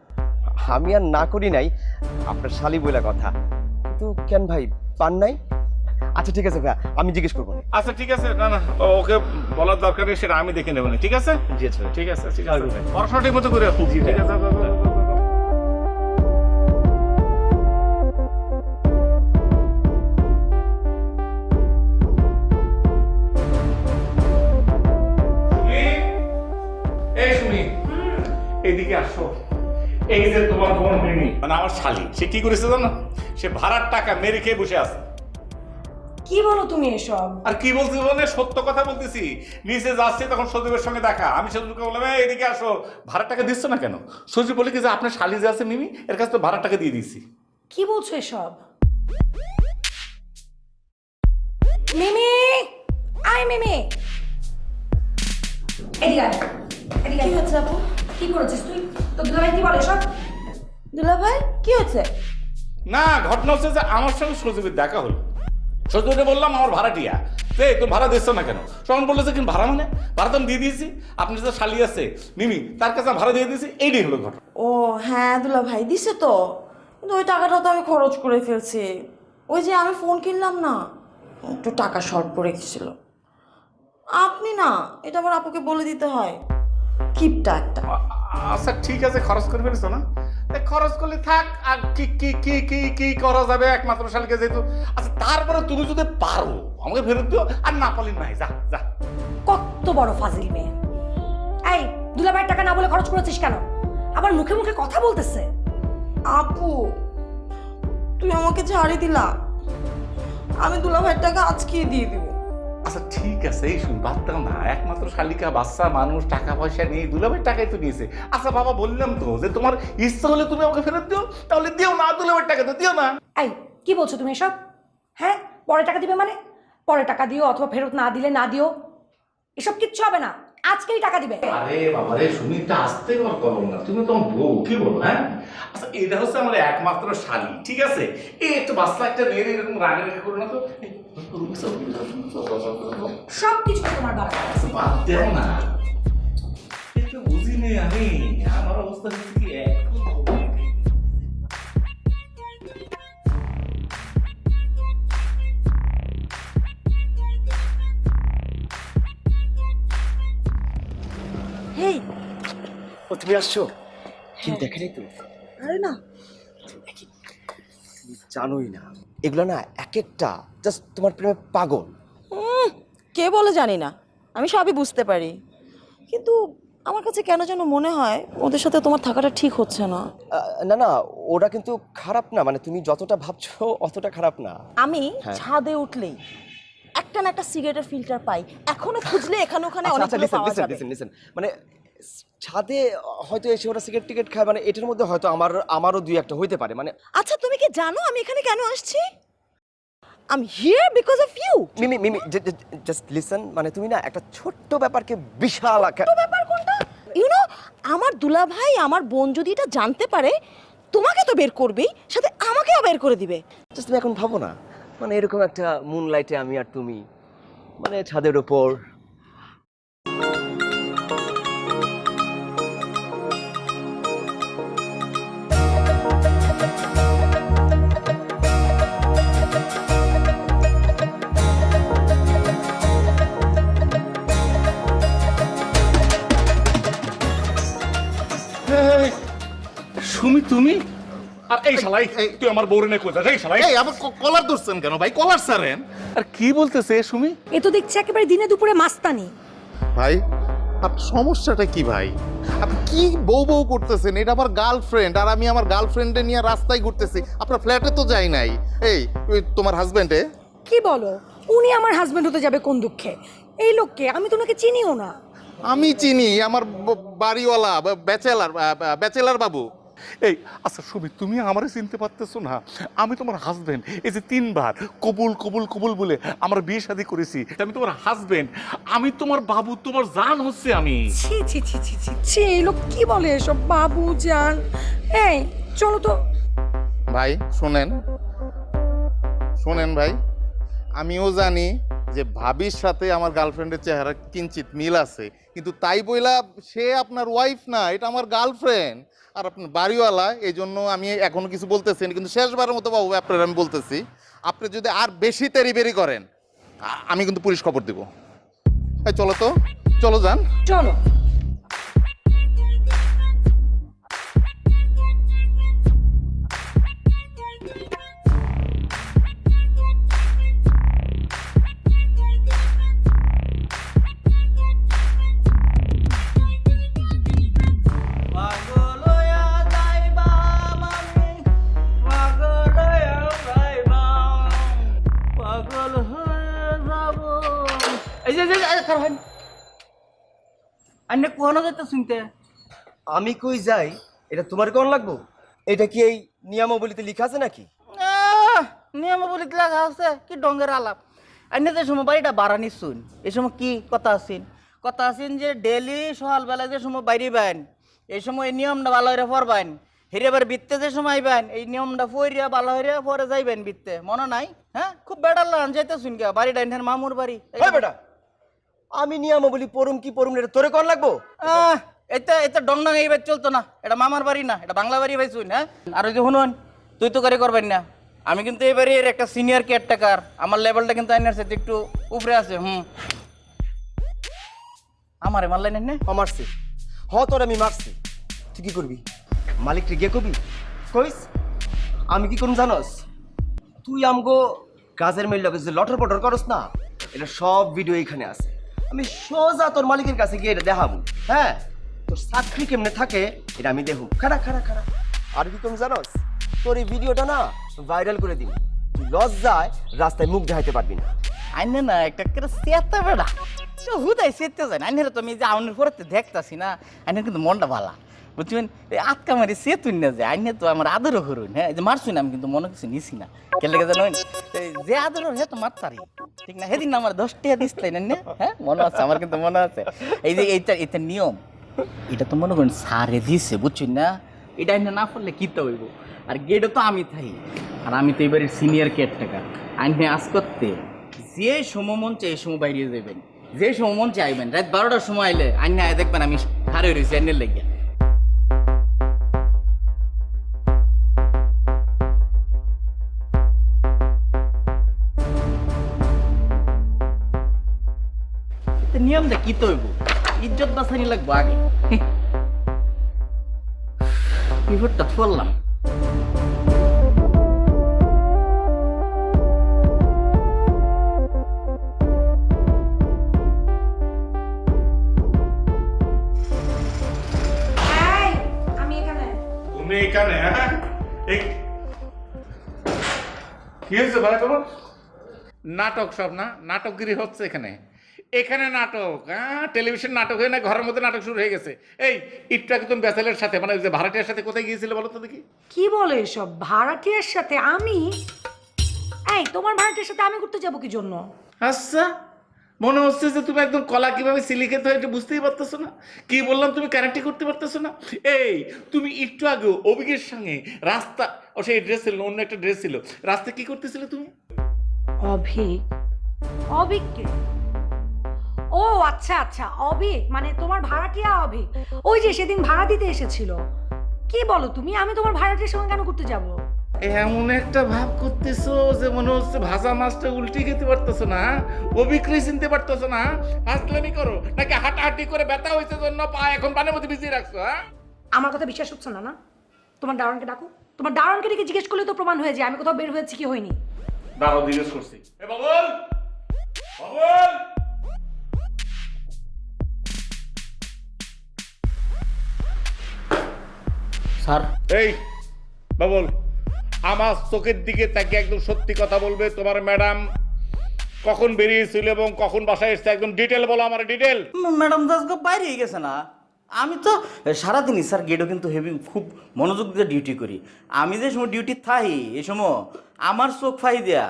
আমি আর না করি নাই, আপনার শালি বলে কথা। কিন্তু কেন ভাই পান নাই? আচ্ছা ঠিক আছে ভাইয়া, আমি জিজ্ঞেস করবো। আচ্ছা ঠিক আছে, না না ওকে বলার দরকার নেই, সেটা আমি দেখে নেবো না। ঠিক আছে জি আচ্ছা ঠিক আছে ঠিক আছে, পড়াশোনা ঠিক মতো করে রাখো। ঠিক আছে। এদিকে আসো। এই যে তোমার বোন মিমি, মানে আমার শালি, সে কি করেছে জানো? সে ভাড়ার টাকা মেরে খেয়ে বসে আছে। কি বলো তুমি এসব? আর কি বলছি মানে সত্য কথা বলতেছি। নিচে যাচ্ছে তখন সজীবের সঙ্গে দেখা, আমি সজীবকে বললাম এদিকে আসো, ভাড়ার টাকা দিচ্ছ না কেন? সজীব বলে কি যে আপনার শালি যে আছে মিমি, এর কাছে তো ভাড়ার টাকা দিয়ে দিয়েছি। কি বলছো এসব? মিমি, আয় মিমি, এদিকে আয়, এদিকে আয়। কি হচ্ছে আপু? কি করেছিস তুই? তো দুলাভাই কি বলে সব? দুলা ভাই কি হচ্ছে? না, ঘটনা হচ্ছে যে আমার সঙ্গে সজীবের দেখা হলো। সজীবকে বললাম আমার ভাড়াটিয়া, তোর ভাড়া দিচ্ছ না কেন? তখন বললো যে কিন্তু ভাড়া মানে ভাড়া তো আমি দিয়ে দিয়েছি, আপনার যে শালি আছে মিমি তার কাছে ভাড়া দিয়ে দিয়েছি। এইটাই হলো ঘটনা। ও হ্যাঁ দুলা ভাই দিছে তো, কিন্তু ওই টাকাটা তো আমি খরচ করে ফেলছি। ওই যে আমি ফোন কিনলাম না, একটু টাকা শর্ট পড়ে গেছিল। আপনি না এটা আবার আপুকে বলে দিতে হয়, কিপটা একটা। আচ্ছা ঠিক আছে, খরচ করে ফেলেছো না, খরচ করলে থাক। আর কি কি কি কি কি করা যাবে একমাত্র শালিকে যেহেতু। আচ্ছা তারপরে তুমি যদি পারো আমাকে ফেরত দিও, আর না পারলে নাই, যা যা। কত বড় ফাজিল মেয়ে! এই দুলাভাইয়ের টাকা না বলে খরচ করেছিস কেন? আবার মুখে মুখে কথা বলতেছে। আপু তুই আমাকে ছাড়ি দিলা, আমি দুলা ভাইয়ের টাকা আজকেই দিয়ে দিব। আচ্ছা ঠিক আছে, এই শুন বাদ দাও না, একমাত্র শালিকা বাচ্চা মানুষ, টাকা পয়সা নেই, দুলাভাইয়ের টাকাই তো নিয়েছে। আচ্ছা বাবা বললাম তো যে তোমার ইচ্ছা হলে তুমি আমাকে ফেরত দিও, তাহলে দিও না, দুলাভাইয়ের টাকা তো দিও না। এই কি বলছো তুমি এসব? হ্যাঁ, পরে টাকা দিবে মানে? পরে টাকা দিও অথবা ফেরত না দিলে না দিও, এসব কিচ্ছু হবে না, আজকেই টাকা দিবে। আরে বাবা রে, সুমিতা আসতে করো না, তুমি তো বউ, কি বলো? হ্যাঁ আচ্ছা, এটা হচ্ছে আমার একমাত্র শালি, ঠিক আছে? এই একটু বাচ্চা একটা মেয়ের এরকম রাগারাগি করো না তো। সব কিছু তোমার বাবা। বাদ দেও না, একটু বুঝিনি আমি, আমার অবস্থা হচ্ছে কি এখন। তুমি আসছো কিন্তু দেখেনি তো আরে না, তুমি জানোই না এগুলো না এক একটা জাস্ট তোমার প্রেমে পাগল। কে বলে জানি না, আমি সবই বুঝতে পারি, কিন্তু আমার কাছে কেন যেন মনে হয় ওদের সাথে তোমার থাকাটা ঠিক হচ্ছে না। না না, ওরা কিন্তু খারাপ না, মানে তুমি যতটা ভাবছো অতটা খারাপ না। আমি হ্যাঁ। ছাদে উঠলেই একটা না একটা সিগারেটের ফিল্টার পাই, এখনো খুঁজলে এখানে ওখানে আচ্ছা, অনেকগুলো পাওয়া যাবে। লিসেন, মানে ছাদে হয়তো এসে ওরা সিগারেট টিকেট খায়, মানে এটার মধ্যে হয়তো আমারও দুই একটা হইতে পারে। মানে আচ্ছা তুমি কি জানো আমি এখানে কেন আসছি? I am here because of you. Mimi just listen, মানে তুমি না একটা ছোট্ট ব্যাপারকে বিশাল ব্যাপার কোনটা? ইউ নো, আমার দুলাভাই আমার বোন যদি এটা জানতে পারে, তোমাকে তো বের করবেই, সাথে আমাকেও বের করে দিবে। জাস্ট তুমি এখন ভাবো না, মানে এরকম একটা মুনলাইটে আমি আর তুমি, মানে ছাদের উপর। সুমি তুমি আর এই শালাই, তুই আমার বউরে নিয়ে কোথায়? এই শালাই, এই আবার কলার ধরছেন কেন ভাই? কলার ছাড়েন। আর কি বলতেছে শুমি? এ তো দেখছি একেবারে দিনে দুপুরে মাস্তানি। ভাই আপনার সমস্যাটা কি ভাই? আপনি কি বউ বউ করতেছেন? এটা আমার গার্লফ্রেন্ড, আর আমি আমার গার্লফ্রেন্ডে নিয়ে রাস্তায় ঘুরতেছি। আপনার ফ্ল্যাটে তো যাই নাই। এই ওই তোমার হাজবেন্ডে? কি বলো, উনি আমার হাজবেন্ড হতে যাবে কোন দুঃখে? এই লোককে আমি তো ওনাকে চিনিও না। আমি চিনি, আমার বাড়িওয়ালা, ব্যাচেলার বাবু। এই আচ্ছা সুমি, তুমি আমারে চিনতে পারতেছো না? আমি তোমার হাজবেন্ড। এই যে 3 বার কবুল কবুল কবুল বলে আমরা বিয়ে শাদী করেছি, আমি তোমার হাজবেন্ড, আমি তোমার বাবু, তোমার জান হচ্ছে আমি। ছি ছি ছি ছি ছি ছি, এই লোক কি বলে এসব? বাবু জান, এই চলো তো। ভাই শোনেন ভাই, আমিও জানি যে ভাবির সাথে আমার গার্লফ্রেন্ডের চেহারা কিঞ্চিত মিল আছে, কিন্তু তাই বইলা সে আপনার ওয়াইফ না, এটা আমার গার্লফ্রেন্ড আর আপনার বাড়িওয়ালা। এই জন্য আমি এখনো কিছু বলতেছি না, কিন্তু শেষবারের মতো বাবু আপনার আমি বলতেছি, আপনি যদি আর বেশি তেরিবেরি করেন আমি কিন্তু পুলিশ খবর দিব। এই চলো তো, চলো যান। চলো। আমি কই যাই এটা তোমার কোন লাগবো? এটা কি এই নিয়মাবলীতে লেখা আছে নাকি? নিয়মাবলীতে লেখা আছে কি ডঙ্গের আলাপ। আইনে যে সময় বাড়িটা বাড়ানি শুন, এই সময় কি কথা আছেন যে ডেলি সকালবেলায় যে সময় বাইরে বেন, এই সময় এই নিয়মটা ভালো হইরা পড়বেন। হিরেবার বিত্তে যে সময় আইবেন, এই নিয়মটা ফইরিয়া ভালো হইরা পরে যাইবেন বিত্তে, মনে নাই? হ্যাঁ, খুব বেটার লান যাইতে শুন কে বাড়িটা এখানে মামুর বাড়ি। এই বেটা, আমি নিয়মাবলী পড়ুম কি পড়ুম না এটা তোরে কোন লাগবো? এটা ডং ডং এইবার চলতো না, এটা মামার বাড়ি না, এটা বাংলা বাড়ি ভাই শুন। হ্যাঁ, আর ওই যে শুনুন, তুই তো করে করবেন না, আমি কিন্তু এই বাড়ির একটা সিনিয়র কেয়ারটেকার, আমার লেভেলটা কিন্তু আইনার সাথে একটু উপরে আছে। আমারে মারলেন না? মারছি, তোর আমি মারছি, তুই কি করবি? মালিককে গিয়ে কবি কইস আমি কি করুম জানোস? তুই আমগো কাজের মেয়ের লগে যে লটর পটর করস না, এটা সব ভিডিও এখানে আছে। আমি সোজা তোর মালিকের কাছে গিয়ে এটা দেখাবো। হ্যাঁ, তোর চাকরি কেমনে থাকে এটা আমি দেখুন। খাড়া আর কি করুম জানোস? তোর এই ভিডিওটা না ভাইরাল করে দিবি, তুই লজ্জায় রাস্তায় মুখ দেখাইতে পারবি না। আইনে না একটা করে সেতে বেড়া হুদাই সেতে যায় না। আইনের তো আমি যে আউনের পরে দেখতাছি না, আইনের কিন্তু মনটা ভালা, বুঝছেন? এই আটকা মারি সেতুন না যায়, আইনে তো আমার আদরও করুন। হ্যাঁ, যে মারছুন আমি কিন্তু মনে কিছু নিছি না, কেলে জানেন? যে আদর হে তো মারতারি, ঠিক না? সেদিন আমার 10 টাকা দিসলাই না? হ্যাঁ, মনে আছে, আমার কিন্তু মনে আছে। এই যে এইটা নিয়ম, এটা তো মনে করেন সারে দিছে, বুঝছেন না? এটা আইনে না পড়লে কিতে হইব। আর গেটও তো আমি থাই, আর আমি তো এবারের সিনিয়র কেয়ারটেকার। আইনে আজ করতে যে সময় মন চাই এই সময় বাইরে যাবেন, যে সময় মন চাই আইবেন। রাত 12টার সময় আইলে আইনে আয় দেখবেন আমি হারে রয়েছি আইনের লেগে। নিয়মটা কি তো হইব, ইজ্জত বাঁচানি লাগবো আগে। বিপদটা পড়লাম। এই, আমি এখানে। তুমি এখানে? হ্যাঁ, কি হয়েছে ভাই তোমার? নাটক সব না, নাটকগিরি হচ্ছে এখানে। এখানে নাটক, হ্যাঁ, টেলিভিশন নাটক হয়ে না, ঘরের মধ্যে নাটক শুরু হয়ে গেছে। এই একটু আগে তুমি ব্যাচেলের সাথে, মানে ওই যে ভাড়াটিয়ার সাথে কোথায় গিয়েছিলে বলো তো দেখি? কি বলে এসব? ভাড়াটিয়ার সাথে আমি? এই, তোমার ভাড়াটিয়ার সাথে আমি ঘুরতে যাবো কি জন্য? আচ্ছা, মনে হচ্ছে যে তুমি একদম কলা কিভাবে সিলি খেতে হয় এটা বুঝতেই পারতেছো না। কি বললাম তুমি ক্যারেক্টার করতে পারতেছো না। এই তুমি একটু আগেও অভিজ্ঞের সঙ্গে রাস্তা, ও সেই ড্রেস ছিল, অন্য একটা ড্রেস ছিল, রাস্তায় কি করতেছিলে তুমি? অভিক? অভিক কে? ও আচ্ছা আচ্ছা, অভিক মানে তোমার ভাড়াটিয়া অভিক, ওই যে সেদিন ভাড়া দিতে এসেছিল। কি বলো তুমি? আমি তোমার ভাড়াটিয়ার সঙ্গে কেন করতে যাব? এমন একটা ভাব করতেছো যে মনে হচ্ছে ভাজা মাছটা উল্টি খেতে পারতেছো না, অভিক্রি চিনতে পারতেছো না। হাসলামি করো নাকি হাঁটাহাঁটি করে ব্যথা হয়েছে জন্য পা এখন পানের মধ্যে ভিজিয়ে রাখছো? হ্যাঁ, আমার কথা বিশ্বাস হচ্ছে না? না, তোমার দারোয়ানকে ডাকো। তোমার দারোয়ানকে ডেকে জিজ্ঞেস করলে তো প্রমাণ হয়ে যায় আমি কোথাও বের হয়েছি কি হয়নি। দাঁড়াও, জিজ্ঞেস করছি। এ বাবুল, বাবুল, স্যার, এই বাবুল, আমার চোখের দিকে তাকে একদম সত্যি কথা বলবে। তোমার ম্যাডাম কখন বেরিয়েছিল এবং কখন বাসায় এসছে একদম ডিটেল বলো আমার, ডিটেল। ম্যাডাম তো আজকে বাইরে গেছে না। আমি তো সারাদিনই স্যার গেটও কিন্তু হেভি খুব মনোযোগ দিয়ে ডিউটি করি। আমি যে সময় ডিউটি থাই এই সময় আমার চোখ ফাই দেয়া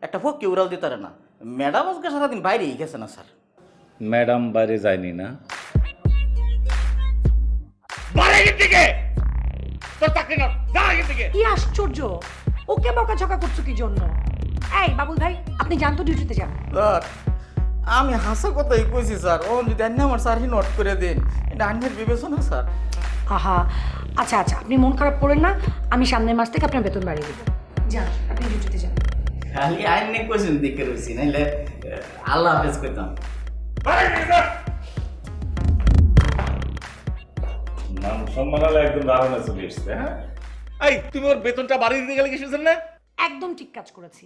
একটা ফোককে উড়াল দিতে পারে না। ম্যাডাম আজকে সারাদিন বাইরেই গেছে না স্যার। ম্যাডাম বাইরে যায়নি না? বাইরে থেকে তোর চাকরি না, যা এখান থেকে। কি আশ্চর্য, ওকে বকাঝকা করছো কি জন্য? এই বাবুল ভাই, আপনি যান তো, ডিউটিতে যান। স্যার, আমি হাসা কথাই কইছি স্যার। ও যদি আন্য আমার স্যার নোট করে দেন, এটা আন্যের বিবেচনা স্যার। আহা, আচ্ছা আচ্ছা, আপনি মন খারাপ করেন না, আমি সামনের মাস থেকে আপনার বেতন বাড়িয়ে দেবো। যান, আপনি ডিউটিতে যান। খালি আইনে কোয়েশ্চেন দেখে রয়েছি, নাইলে আল্লাহ হাফেজ করতাম। নাম সম্মান হলে একদম দারুণ চলে এসছে। হ্যাঁ, এই তুমি ওর বেতনটা বাড়িয়ে দিতে গেলে কিসের না? একদম ঠিক কাজ করেছি।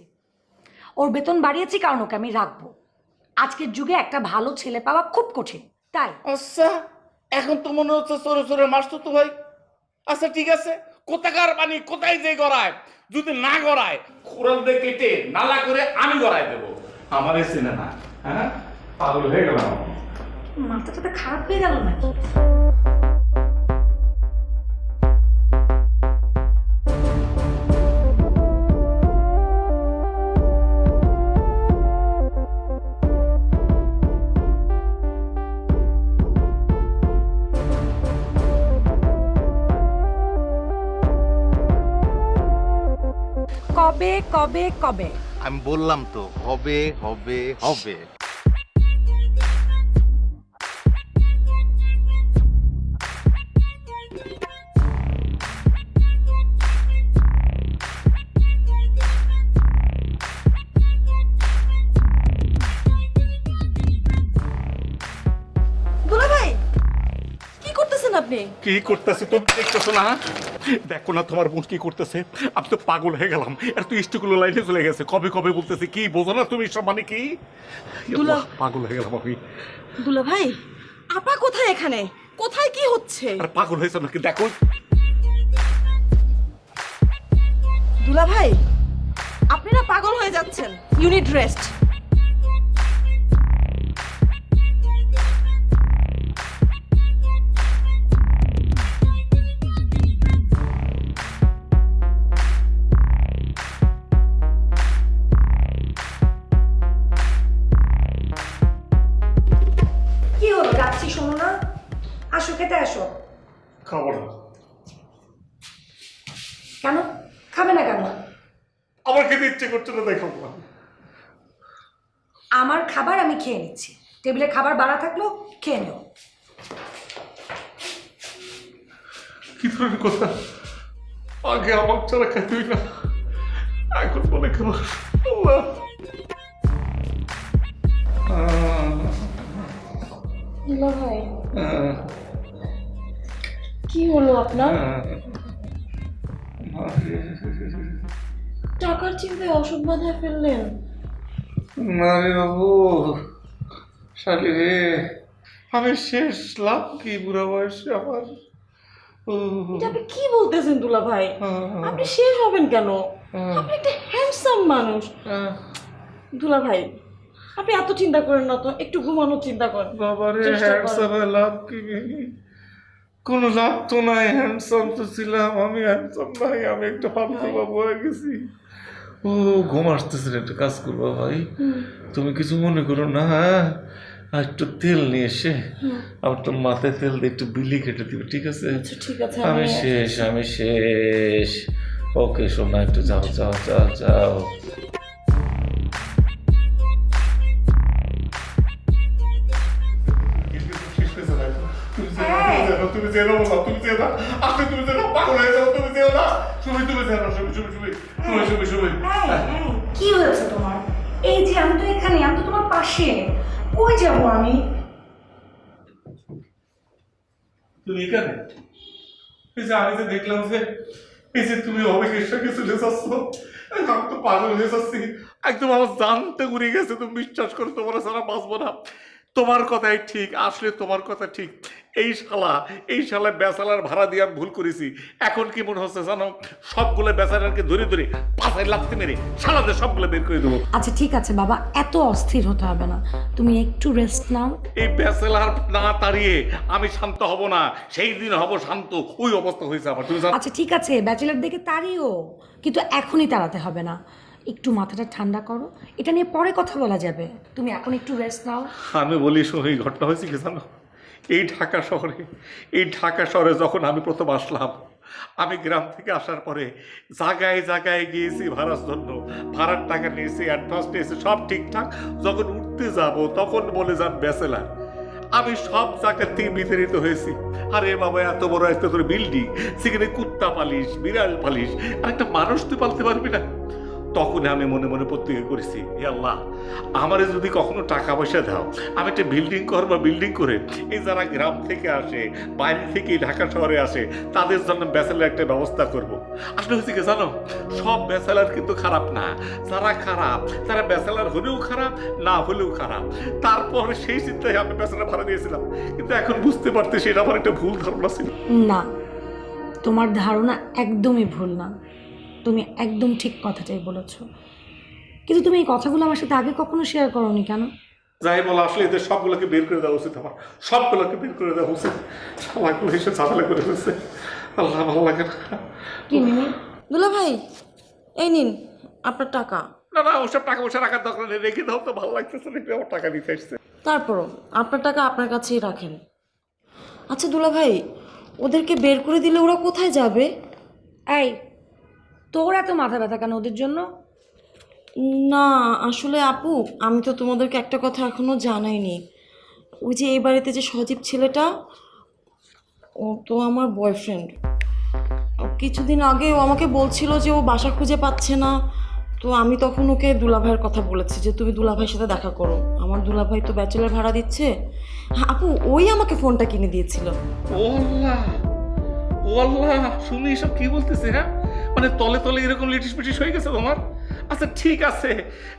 ওর বেতন বাড়িয়েছি কারণ ওকে আমি রাখবো। আজকের যুগে একটা ভালো ছেলে পাওয়া খুব কঠিন, তাই। আচ্ছা, এখন তো মনে হচ্ছে চোরে চোরে মারছো তো ভাই। আচ্ছা ঠিক আছে, কোথাকার পানি কোথায় যে গড়ায়, যদি না গড়ায় খোরাল দিয়ে কেটে নালা করে আমি গড়ায় দেবো। আমার এই চেনে না। হ্যাঁ, পাগল হয়ে গেলাম। মাথাটা খারাপ হয়ে গেল নাকি? কবে কবে কবে? আমি বললাম তো, হবে হবে হবে। দুলা ভাই, কি করতেছেন আপনি? কি করতেছে তুমি দেখতেছো না? দেখো না তোমার বোন কি করতেছে। আমি তো পাগল হয়ে গেলাম। এর তো ইস্টগুলো লাইনে চলে গেছে, কবে কবে বলতেছে। কি বোঝো না তুমি সব, মানে কি? পাগল হয়ে গেলাম আমি। দুলা ভাই, আপা কোথায় এখানে? কোথায় কি হচ্ছে? আর পাগল হয়েছে নাকি? দেখো। দুলা ভাই, আপনারা পাগল হয়ে যাচ্ছেন। You need rest. কি হলো, যাচ্ছি শোনো না? আসো, খেতে আসো। খাবো না। কেন খাবে না? কেন? আমার খেতে ইচ্ছে করছে না, দেখো না। আমার খাবার আমি খেয়ে নিচ্ছি, টেবিলে খাবার বাড়া থাকলো খেয়ে নিও। কি ধরনের কথা? আগে আমার ছাড়া খাইতেই না, এখন মনে করো। দুলা ভাই, কি হলো আপনার? টাকার চিন্তায় অসুখ বাঁধায় ফেললেন। না রে বাবু, শালি রে, আমি শেষ, লাভ কি বুড়া বয়সে আমার। এটা আপনি কি বলতেছেন দুলা ভাই? আপনি শেষ হবেন কেন? আপনি একটা হ্যান্ডসাম মানুষ। দুলা ভাই, আপনি এত চিন্তা করেন না তো, একটু ঘুমানোর চিন্তা করেন। বাবারে, হ্যান্ডসাম লাভ কি? কোনো লাভ তো নাই। হ্যান্ডসাম তো ছিলাম, আমি হ্যান্ডসাম নাই, আমি একটা ফালতু বাবু হয়ে গেছি। ও ঘুম আসতেছে, একটা কাজ করবো ভাই, তুমি কিছু মনে করো না, হ্যাঁ? আর একটু তেল নিয়ে এসে আমার তোর মাথায় তেল দিয়ে একটু বিলি কেটে দিবে, ঠিক আছে? আচ্ছা ঠিক আছে, আমি শেষ, আমি শেষ। ওকে সোনা, একটু যাও যাও যাও যাও। তুমি যেও না, তুমি যেও না, আপনি তুমি যেও না, পাগল হয়ে যাও, তুমি যেও না। তুমি যেও না, শুভি। কি হয়েছে তোমার? এই যে আমি তো এখানে, আমি তো তোমার পাশে, কই যাবো আমি? তুমি এখানে? এই যে আমি যে দেখলাম যে এই যে তুমি অবিকের সঙ্গে চলে যাচ্ছ, আমি তো পাগল হয়ে যাচ্ছি, একদম আমার জানতে ঘুরে গেছে। তুমি বিশ্বাস করো, তোমার ছাড়া বাঁচবো না। তোমার কথাই ঠিক, আসলে তোমার কথা ঠিক। এই শালা বেচালার ভাড়া দিয়ে আমি ভুল করেছি। এখন কি মনে হচ্ছে জানো, সবগুলো বেচালারকে ধরে ধরে পাশায় লাগতে মেরে শালাদের সবগুলো বের করে দেবো। আচ্ছা ঠিক আছে বাবা, এত অস্থির হতে হবে না, তুমি একটু রেস্ট নাও। এই বেচালার না তাড়িয়ে আমি শান্ত হব না, সেই দিন হব শান্ত। ওই অবস্থা হয়েছে আমার, তুমি জানো। আচ্ছা ঠিক আছে, ব্যাচেলার দেখে তাড়িও, কিন্তু এখনই তাড়াতে হবে না। একটু মাথাটা ঠান্ডা করো, এটা নিয়ে পরে কথা বলা যাবে। তুমি এখন একটু রেস্ট নাও। আমি বলি শোনো, এই ঘটনা হয়েছে কি জানো, এই ঢাকা শহরে যখন আমি প্রথম আসলাম, আমি গ্রাম থেকে আসার পরে জায়গায় জায়গায় গিয়েছি ভাড়ার জন্য, ভাড়ার টাকা নিয়েছি, অ্যাডভান্স নিয়েছি, সব ঠিকঠাক। যখন উঠতে যাব তখন বলে যান ব্যাচেলার। আমি সব জায়গার থেকে বিতাড়িত হয়েছি। আরে বাবা, এত বড় একটা তোর বিল্ডিং, সেখানে কুত্তা পালিস, বিড়াল পালিস, আর একটা মানুষ তুই পালতে পারবি না। তখন আমি মনে মনে প্রতিজ্ঞা করেছি, হে আল্লাহ, আমারে যদি কখনো টাকা পয়সা দাও, আমি একটা বিল্ডিং করবো, বিল্ডিং করে এই যারা গ্রাম থেকে আসে, বাইরে থেকে ঢাকা শহরে আসে, তাদের জন্য ব্যাচেলার একটা ব্যবস্থা করব। আসলে হয়েছে কি জানো, সব ব্যাচেলার কিন্তু খারাপ না। যারা খারাপ তারা ব্যাচেলার হলেও খারাপ, না হলেও খারাপ। তারপরে সেই চিন্তায় আমি ব্যাচেলার ভাড়া দিয়েছিলাম, কিন্তু এখন বুঝতে পারতে সেটা আমার একটা ভুল ধারণা ছিল। না, তোমার ধারণা একদমই ভুল না, তুমি একদম ঠিক কথাটাই বলেছো। কিন্তু তুমি এই কথাগুলো আমার সাথে আগে কখনো শেয়ার করোনি কেন? যাই বলো, আসলে এদের সবগুলোকে বের করে দেওয়া উচিত, আমার সবগুলোকে বের করে দেওয়া উচিত। সবাইগুলো এসে ঝামেলা করে ফেলছে, আল্লাহ ভালো লাগে না। কি মিমি? দুলা ভাই, এই নিন আপনার টাকা। না না, ওসব টাকা পয়সা রাখার দরকার নেই, রেখে দাও তো, ভালো লাগতেছে না, আমার টাকা নিতে আসছে। তারপরও আপনার টাকা আপনার কাছেই রাখেন। আচ্ছা দুলা ভাই, ওদেরকে বের করে দিলে ওরা কোথায় যাবে? এই, তোর এত মাথা ব্যথা কেন ওদের জন্য? না আসলে আপু, আমি তো তোমাদেরকে একটা কথা এখনো জানাইনি। ওই যে এই বাড়িতে যে সজীব ছেলেটা, ও তো আমার বয়ফ্রেন্ড। কিছুদিন আগে ও আমাকে বলছিল যে ও বাসা খুঁজে পাচ্ছে না। তো আমি তখন ওকে দুলাভাইয়ের কথা বলেছি যে তুমি দুলাভাইয়ের সাথে দেখা করো, আমার দুলাভাই তো ব্যাচেলার ভাড়া দিচ্ছে। হ্যাঁ আপু, ওই আমাকে ফোনটা কিনে দিয়েছিল। ও আল্লাহ, ও আল্লাহ, শুনি এসব কি বলতেছে? হ্যাঁ, মানে তলে তলে এরকম লেটিস পিটিস হয়ে গেছে তোমার? আচ্ছা ঠিক আছে,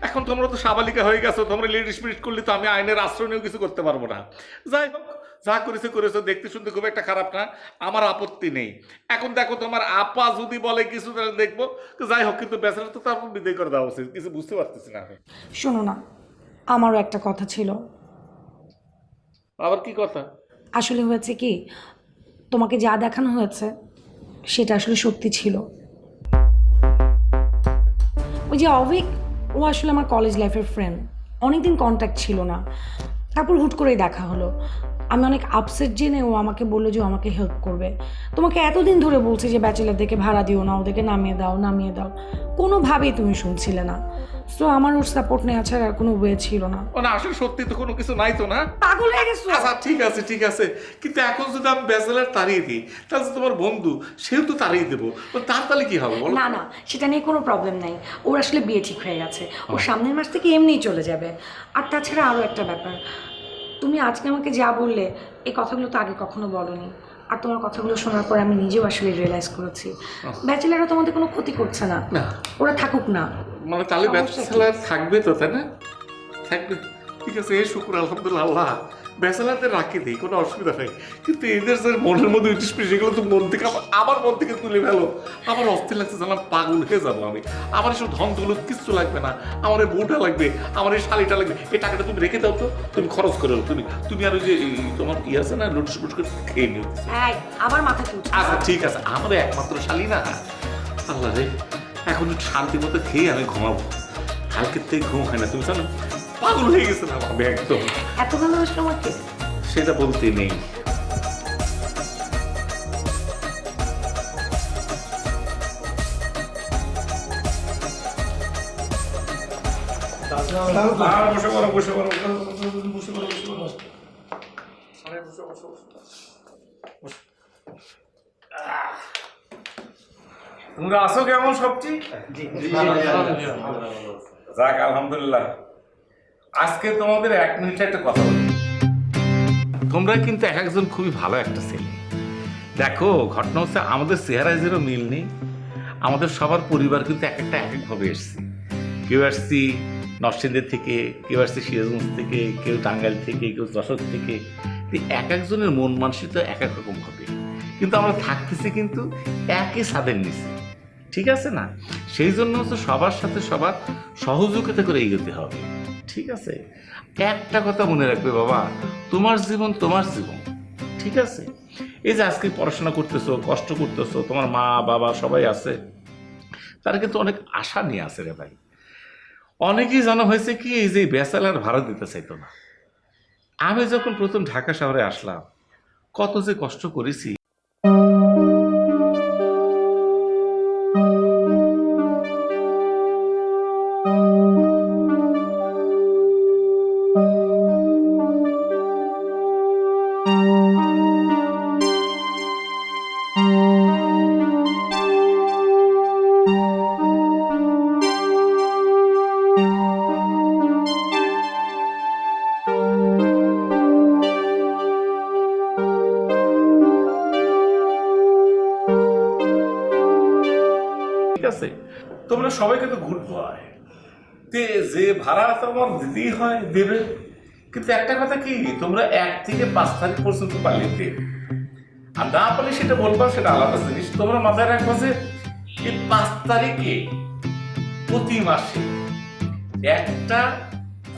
এখন তোমরা তো সাবালিকা হয়ে গেছো, তোমরা লেটিস পিটিস করলে তো আমি আইনের আশ্রয় নিয়েও কিছু করতে পারবো না। যাই হোক, যা করেছো, দেখতে শুনতে খুব একটা খারাপ না, আমার আপত্তি নেই। এখন দেখো, তোমার আপা যদি বলে কিছু তাহলে দেখবো। যাই হোক, কিন্তু ব্যাচেলার তো তারপর বিদায় করে দেওয়া উচিত, কিছু বুঝতে পারতেছি না আমি। শোনো না, আমারও একটা কথা ছিল। আবার কি কথা? আসলে হয়েছে কি, তোমাকে যা দেখানো হয়েছে সেটা আসলে সত্যি ছিল। ওই যে অভিক, ও আসলে আমার কলেজ লাইফের ফ্রেন্ড, অনেকদিন কন্ট্যাক্ট ছিল না, তারপর হুট করেই দেখা হলো। আমি অনেক আপসেট জেনে ও আমাকে বললো যে ও আমাকে হেল্প করবে। তোমাকে এতদিন ধরে বলছি যে ব্যাচেলারদেরকে ভাড়া দিও না, ওদেরকে নামিয়ে দাও, কোনোভাবেই তুমি শুনছিলে না। সো আমার ওর সাপোর্ট নেওয়া ছাড়া আর কোনো ওয়ে ছিল না। না আসলে সত্যি তো কোনো কিছু নাই তো, না? পাগল হয়ে গেছো? আচ্ছা ঠিক আছে, কিন্তু এখন যদি আমি ব্যাচেলার তাড়িয়ে দিই, তাহলে তোমার বন্ধু সেও তো তাড়িয়ে দেবো, তার তাহলে কি হবে বলো? না, সেটা নিয়ে কোনো প্রবলেম নাই, ওর আসলে বিয়ে ঠিক হয়ে গেছে, ও সামনের মাস থেকে এমনিই চলে যাবে। আর তাছাড়া আরও একটা ব্যাপার, তুমি আজকে আমাকে যা বললে, এই কথাগুলো তো আগে কখনো বলোনি। আর তোমার কথাগুলো শোনার পর আমি নিজেও আসলে রিয়েলাইজ করেছি ব্যাচেলাররা তোমাদের কোনো ক্ষতি করছে না, ওরা থাকুক না। মানে তাহলে ব্যাচেলার থাকবে তো, তাই না? থাকবে, ঠিক আছে, এই শুকুর আলহামদুলিল্লাহ, আল্লাহ ব্যাচেলারদের রাখি দিই, কোনো অসুবিধা নেই। কিন্তু এদের যে মনের মধ্যে উঠিস সেগুলো তো মন থেকে আমার মন থেকে তুলে ফেলো। আমার অস্থির লাগছে, জানলাম পাগল হয়ে যাবো আমি। আমার এসব ধনগুলো কিচ্ছু লাগবে না, আমার এই বউটা লাগবে, আমার এই শাড়িটা লাগবে, এই টাকাটা তুমি রেখে দাও তো, তুমি খরচ করে দাও, তুমি আর ওই যে তোমার ইয়ে আছে না, নোটিস করে খেয়ে নিও। আবার মাথা তুলছ। আচ্ছা ঠিক আছে, আমার একমাত্র শালি না, আল্লাহ রে, এখন শান্তি মতো খেয়ে আমি ঘুমাবো। কালকের থেকে ঘুম হয় না, তুমি জানো, পাগল হয়ে গেছিলাম আমি একদম। এত ভালোবাসলো আমাকে? সেটা বলতে নেই। তোমরা আসো কেমন সবজি? যাক আলহামদুলিল্লাহ। আজকে তোমাদের 1 মিনিটে একটা কথা বলি। তোমরা কিন্তু এক একজন খুবই ভালো একটা ছেলে। দেখো, ঘটনা হচ্ছে আমাদের চেহারায় যেন মিল নেই, আমাদের সবার পরিবার কিন্তু এক একটা এক একভাবে এসছে। কেউ আসছি নরসিংদী থেকে, কেউ আসছে সিরাজগঞ্জ থেকে, কেউ টাঙ্গাইল থেকে, কেউ যশোর থেকে। এক একজনের মন মানসিকতা এক এক রকম হবে, কিন্তু আমরা থাকতেছি কিন্তু একই ছাদের নিচে, ঠিক আছে না? সেই জন্য হচ্ছে সবার সাথে সবার সহযোগিতা করে এগোতে হবে, ঠিক আছে? একটা কথা মনে রাখবে বাবা, তোমার জীবন তোমার জীবন, ঠিক আছে? এই যে আজকে পড়াশোনা করতেছো, কষ্ট করতেছো, তোমার মা বাবা সবাই আছে, তারা কিন্তু অনেক আশা নিয়ে আছে রে ভাই। অনেকেই জানা হয়েছে কি, এই যে ব্যাচেলার ভাড়া দিতে চাইতো না। আমি যখন প্রথম ঢাকা শহরে আসলাম, কত যে কষ্ট করেছি। ঠিক আছে, তোমরা সবাই কিন্তু গুড বয়, যে ভাড়া তোমার দিতেই হয় দেবে। কিন্তু একটা কথা কি, তোমরা 1 থেকে 5 তারিখ পর্যন্ত পালিয়ে দেবে, আর না পারলে সেটা বলবা, সেটা আলাদা জিনিস। তোমরা মাথায় রাখবো যে এই 5 তারিখে প্রতি মাসে একটা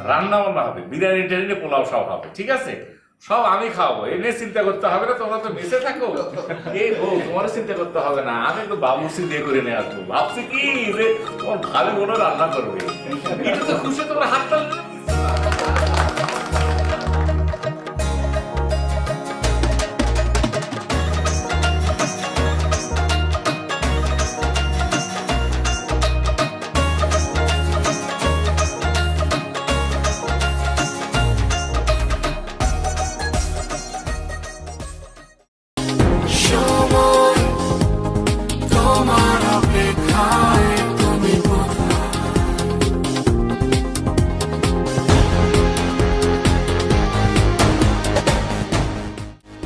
রান্না বান্না হবে, বিরিয়ানি টিরিয়ানি পোলাও সব হবে, ঠিক আছে? সব আমি খাওয়াবো, এ নিয়ে চিন্তা করতে হবে না। তোমরা তো বেঁচে থাকো, এই বউ তোমারও চিন্তা করতে হবে না। আমি তো বাবুর্চি দিয়ে করে নিয়ে আসবো, ভাবছি কি যে তোমার ভালো কোনো রান্না করবে, এটা তো খুশি, তোমরা হাত তালি